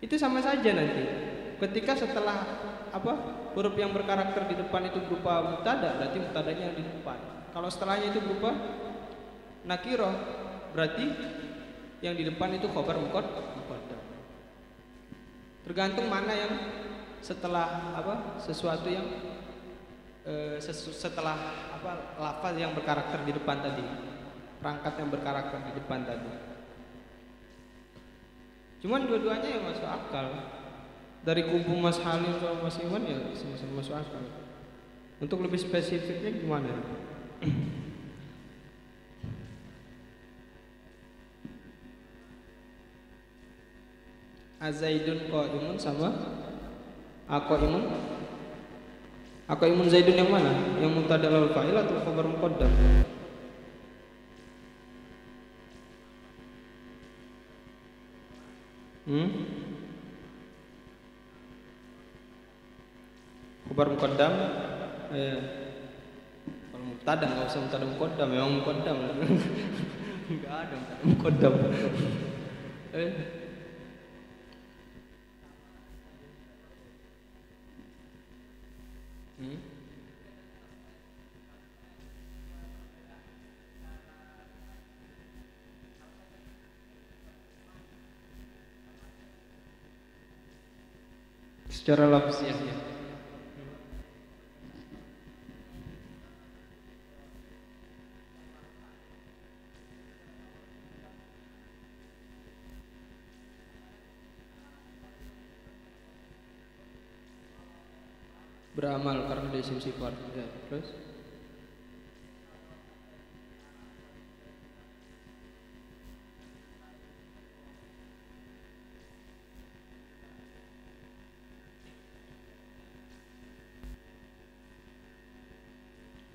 Itu sama saja nanti. Ketika setelah apa? Huruf yang berkarakter di depan itu berupa mubtada, berarti mubtadanya yang di depan. Kalau setelahnya itu berupa nakirah, berarti yang di depan itu khobar muqaddam. Tergantung mana yang setelah apa? Sesuatu yang setelah apa lafaz yang berkarakter di depan tadi, perangkat yang berkarakter di depan tadi. Cuman dua-duanya yang masuk akal. Dari kubu Mas Halim sama Mas Iwan ya sama-sama masuk akal. Untuk lebih spesifiknya gimana? Azaidun qaimun sama aqaimun zaidun yang mana? Yang mubtada lal fa'il atau khabar muqaddam? Khabar muqaddam. Kalau mubtada enggak usah mubtada muqaddam, memang muqaddam. Enggak ada mubtada muqaddam. Secara lafziah ya. Beramal karena dia isim sifat ya. Terus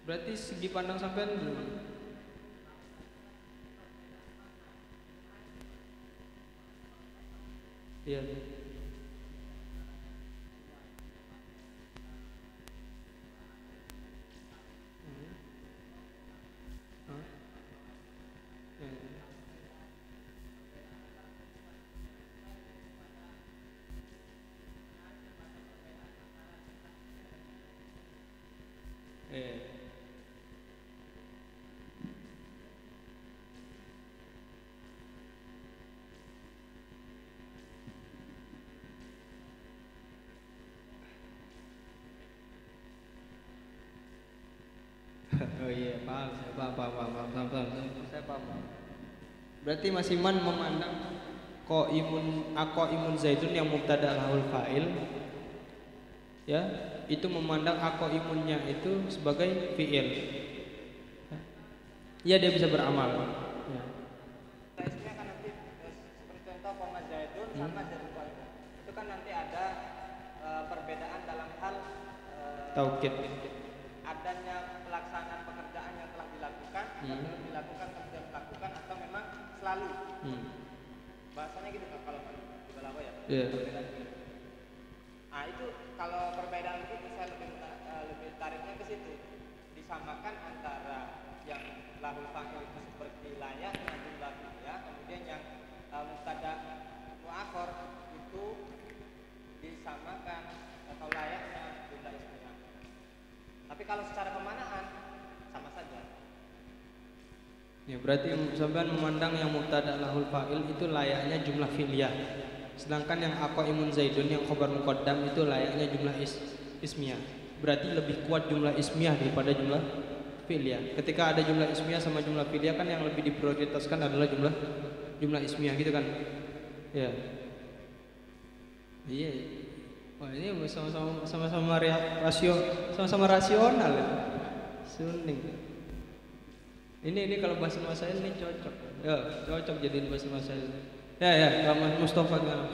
Berarti segi pandang sampean belum. Iya. Hah? Eh. Oh iya, paham, saya paham. Berarti Mas Iman memandang imun zaidun yang mubtada lahul fa'il, ya, itu memandang imunnya itu sebagai fi'il. Ya, dia bisa beramal. Ya. Tesnya kan nanti seperti contoh koma zaidun sama zaidun fa'il. Itu kan nanti ada perbedaan dalam hal Taukid. adanya pelaksanaan pekerjaan yang telah dilakukan, yang belum dilakukan, kemudian dilakukan, atau memang selalu. Bahasanya gitu kan kalau di balaghah ya. Yeah. Perbedaan gitu. Nah itu kalau perbedaan itu saya lebih tariknya ke situ. Disamakan antara yang lahul fa'il itu seperti layak dengan jumlah fi'liyah, kemudian yang mubtada muakhar itu disamakan atau layaknya jumlah ismiyah. Tapi kalau secara pemanaan sama saja. Ya, berarti sampean memandang yang mubtada lahul fa'il itu layaknya jumlah fi'liyah. Sedangkan yang imun zaidun yang khabar muqaddam itu layaknya jumlah ismiyah. Berarti lebih kuat jumlah ismiyah daripada jumlah fi'liyah. Ketika ada jumlah ismiyah sama jumlah fi'liyah kan yang lebih diprioritaskan adalah jumlah ismiyah gitu kan. Ya. Iya. Wah, ini sama-sama rasional ya. Suning. Ini kalau bahasa masail ini cocok. Ya, cocok jadiin bahasa masail. Ya, kalau Mas Mustafa gimana?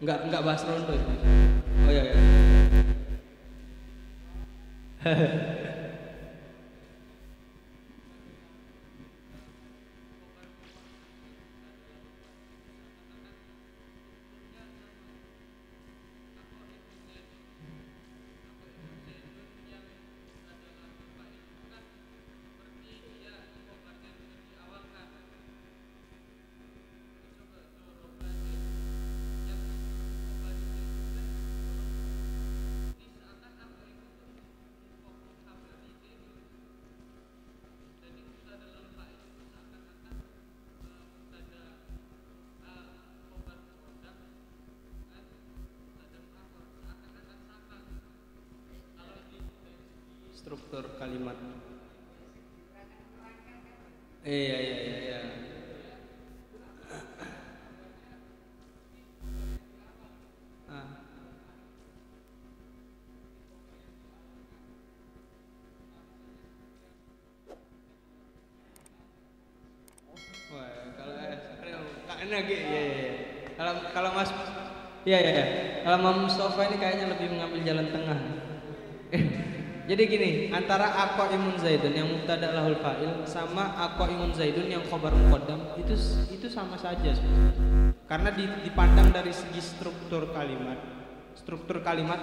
Enggak bahas rondo itu. Oh ya. Struktur kalimat. Iya. Wah, kalau lagi ya. Kalau Mas ya. Kalau Mas Mustafa ini kayaknya lebih mengambil jalan tengah. Jadi gini, antara imun zaidun yang mubtada lahul fa'il sama imun zaidun yang khabar muqaddam itu sama saja sebenarnya. Karena dipandang dari segi struktur kalimat. Struktur kalimat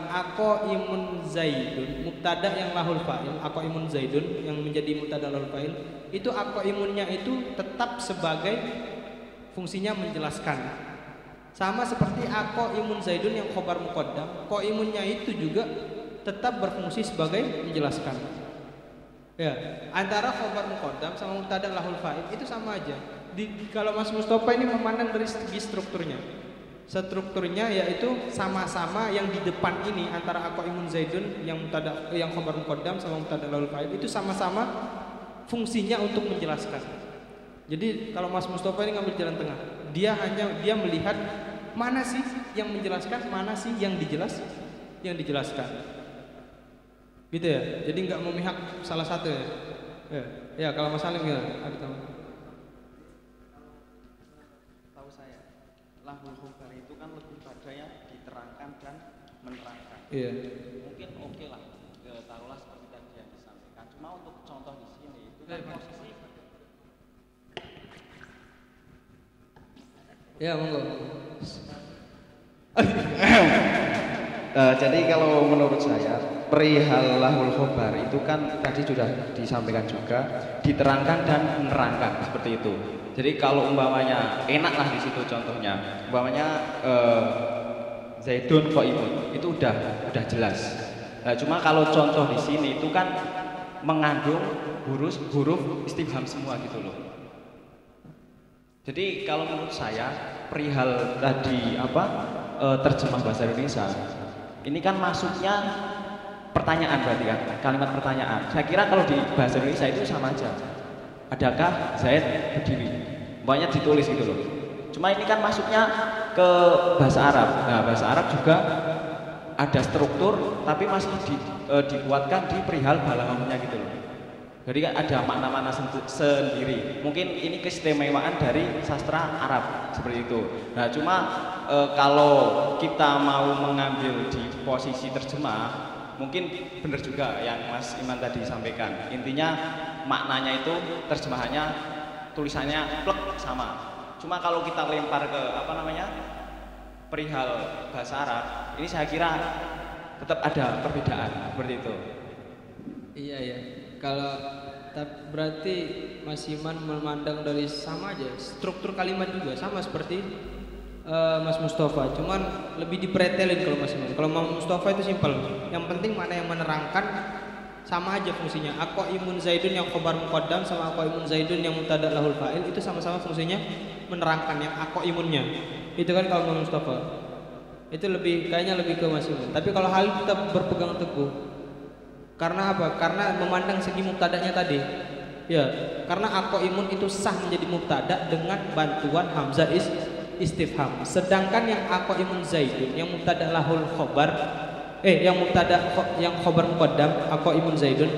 imun zaidun, mubtada yang lahul fa'il, imun zaidun yang menjadi mubtada lahul fa'il, itu imunnya itu tetap sebagai fungsinya menjelaskan. Sama seperti imun zaidun yang khabar muqaddam, imunnya itu juga tetap berfungsi sebagai menjelaskan. Ya, antara khabar muqaddam sama mubtada lahul fa'il itu sama aja. Kalau Mas Mustafa ini memandang dari segi strukturnya. Strukturnya yaitu sama-sama yang di depan ini antara imun zaidun yang khabar muqaddam sama mubtada lahul fa'il itu sama-sama fungsinya untuk menjelaskan. Jadi kalau Mas Mustafa ini ngambil jalan tengah. Dia melihat mana sih yang menjelaskan, mana sih yang dijelaskan. Gitu ya, jadi nggak memihak salah satu ya. Ya kalau Mas Salim gimana? Ada tahu? Tahu saya, lahul khabar itu kan lebih pada yang diterangkan dan menerangkan. Iya. Mungkin oke lah, taruhlah seperti tadi yang disampaikan cuma untuk contoh di sini itu kan posisi Ya, monggo. Jadi kalau menurut saya perihal lahul khobar itu kan tadi sudah disampaikan juga, diterangkan dan menerangkan seperti itu. Jadi kalau umpamanya enak lah di situ contohnya, umpamanya Zaidun Qaimun itu udah jelas. Nah, cuma kalau contoh di sini itu kan mengandung huruf istifham semua gitu loh. Jadi kalau menurut saya perihal tadi terjemah bahasa Indonesia ini kan masuknya pertanyaan berarti kan, kalimat pertanyaan. Saya kira kalau di bahasa Indonesia itu sama aja. Adakah Zaid berdiri? Banyak ditulis gitu loh. Cuma ini kan masuknya ke bahasa Arab. Nah, bahasa Arab juga ada struktur tapi masih dikuatkan di perihal balaghahnya gitu loh. Jadi kan ada makna-makna sendiri. Mungkin ini keistimewaan dari sastra Arab seperti itu. Nah, cuma kalau kita mau mengambil di posisi terjemah, mungkin benar juga yang Mas Iman tadi sampaikan. Intinya maknanya itu terjemahannya tulisannya plek sama. Cuma kalau kita lempar ke perihal bahasa Arab, ini saya kira tetap ada perbedaan seperti itu. Iya ya. Kalau berarti Mas Iman memandang dari sama aja, struktur kalimat juga sama seperti Mas Mustafa, cuman lebih dipretelin kalau Mas Iman. Kalau Mas Mustafa itu simpel, yang penting mana yang menerangkan sama aja fungsinya. Aqaimun Zaidun yang khobar muqaddam sama aqaimun Zaidun yang mubtada lahul fa'il itu sama-sama fungsinya menerangkan yang aqaimunnya. Itu kan kalau Mas Mustafa. Itu kayaknya lebih ke Mas Iman. Tapi kalau hal tetap berpegang teguh. Karena apa? Karena memandang segi mubtadanya tadi. Ya, karena aqaimun itu sah menjadi mubtada dengan bantuan hamzah istifham. Sedangkan yang aqaimun Zaidun yang mubtada lahul khobar yang khobar muqaddam aqaimun Zaidun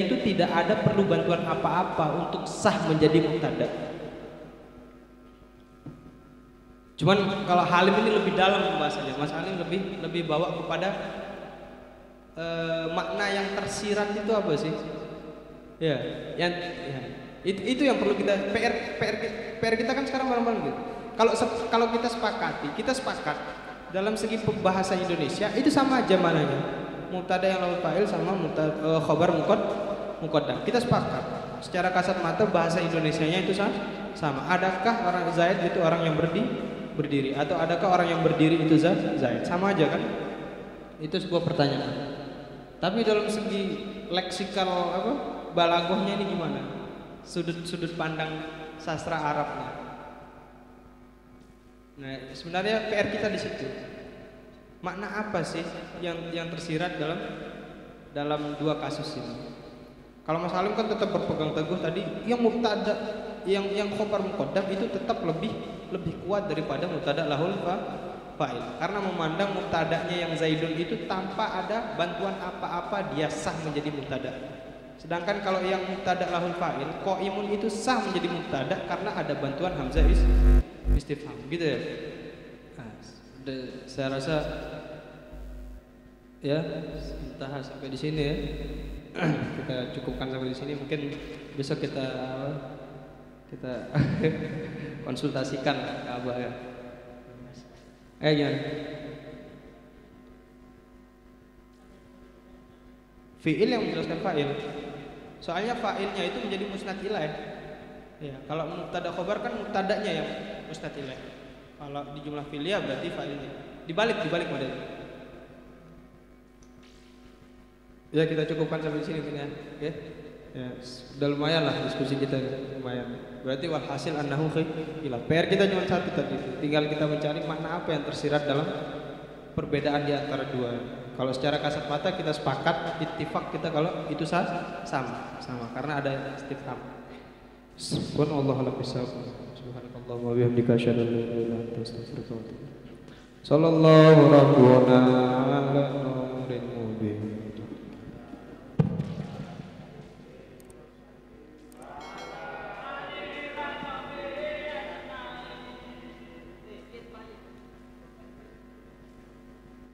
itu tidak ada perlu bantuan apa-apa untuk sah menjadi mubtada. Cuman kalau Halim ini lebih dalam pembahasannya. Mas Halim lebih bawa kepada makna yang tersirat itu apa sih? Ya, itu yang perlu kita PR kita kan sekarang bareng-bareng gitu. Kalau kita sepakat dalam segi bahasa Indonesia itu sama aja mananya. Mubtada yang lahul fa'il sama khobar muqaddam. Kita sepakat. Secara kasat mata bahasa Indonesianya itu sama. Adakah orang Zaid itu orang yang berdiri atau adakah orang yang berdiri itu Zaid? Sama aja kan? Itu sebuah pertanyaan. Tapi dalam segi leksikal balaghahnya ini gimana? Sudut pandang sastra Arabnya. Nah, sebenarnya PR kita di situ. Makna apa sih yang tersirat dalam dua kasus ini? Kalau Mas Halim kan tetap berpegang teguh tadi yang mubtada yang khobar muqaddam itu tetap lebih kuat daripada mubtada lahul fa'il karena memandang mubtadanya yang Zaidun itu tanpa ada bantuan apa-apa dia sah menjadi mubtada. Sedangkan kalau yang mubtada lahul fa'il qaimun itu sah menjadi mubtada karena ada bantuan hamzah istifham gitu ya. Nah, saya rasa ya entah sampai di sini ya. Kita cukupkan sampai di sini, mungkin besok kita konsultasikan ke Abah ya. Gimana? Fi'il yang menjelaskan fa'il. Soalnya fa'ilnya itu menjadi musnad ilaih. Ya, kalau mubtada khobar kan mubtadanya yang musnad ilaih. Kalau di jumlah fi'liyah berarti fa'ilnya. Dibalik modelnya. Ya, kita cukupkan sampai di sini mungkin ya. Oke. Ya, udah lumayan lah diskusi kita, lumayan. Berarti walhasil annahu khilaf. PR kita cuma satu tadi. Tinggal kita mencari makna apa yang tersirat dalam perbedaan di antara dua. Kalau secara kasat mata kita sepakat, ittifaq kita kalau itu sama karena ada istifham. Subhanallah bisawab. Subhanallah wa bihamdika asyhadu an la ilaha illa anta astaghfiruka wa atubu ilaik. Sallallahu rabbuna ala nurin mubin.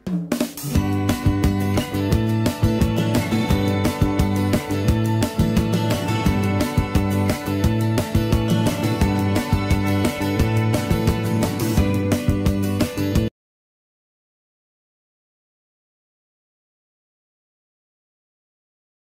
You